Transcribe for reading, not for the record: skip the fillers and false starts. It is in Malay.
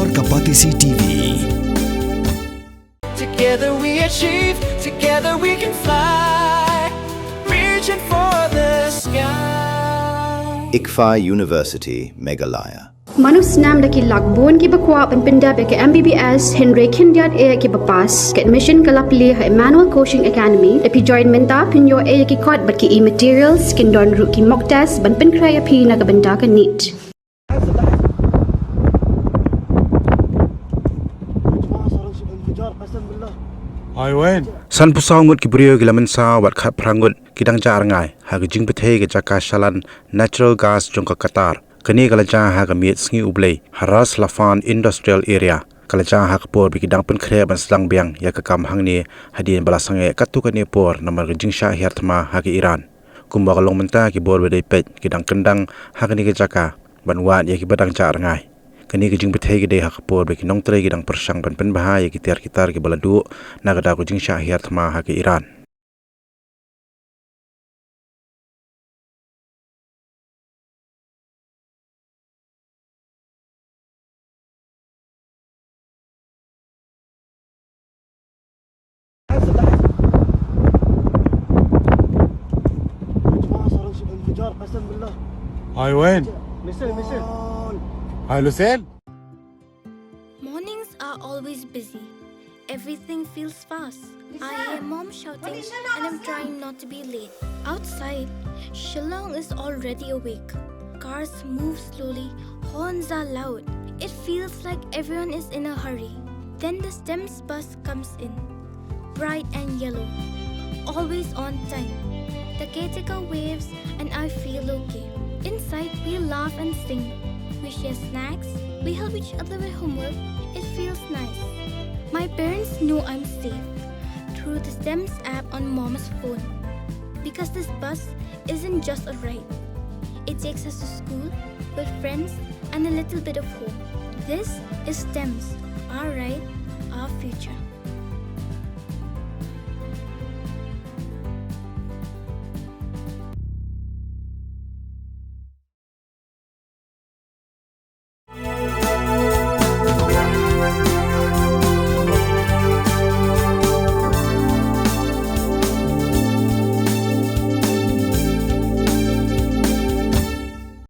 और Kapatisi TV. Together we achieve, together we can fly, reaching for the sky. ICFA University, Meghalaya. Manus nam daki lakbon ki bakwa penpenda ke MBBS Henry Kindiat e ki bapas ke admission kalapli ha Emmanuel Coaching Academy epi join menta pinyo e ki kod bat ki e-materials kin don ru ki mock test ban pen kraya pi na kabenda ka NEET. San Pusau Ngut ki brio ki Mynsaw wat khat prangut kidang ja Rngai ha ki jing Bthei ki Jaka Shalan natural gas Jaka Qatar kani kalaja ha ka miet sngi ublei haras lafan industrial area kalaja ha ka por bi kidang pen khre ban slang biang ya ka kam hangni hadin balasange katu kani por namar ki jing sha hiartma ha ki Iran kumba kalong menta ki bor bedai pet kidang kendang ha kani ki Jaka ban wat ya ki badang ja Rngai kani ki jing Bthei ki dei ha ka por bi ki nong tre ki dang persang ban pen bahaya ki tiar kitar ki baladu na ka da ko jing sha hiartma ha ki Iran. هاي وين؟ هاي لوسين؟ Mornings are always busy. Everything feels fast. I hear mom shouting and I'm trying not to be late. Outside, Shalan is already awake. Cars move slowly, horns are loud. It feels like everyone is in a hurry. Then the STEMS bus comes in, bright and yellow, always on time. The caretaker waves and I feel okay. Inside, we laugh and sing. We share snacks. We help each other with homework. It feels nice. My parents know I'm safe through the STEMS app on mom's phone. Because this bus isn't just a ride. It takes us to school with friends and a little bit of hope. This is STEMS, our ride, our future.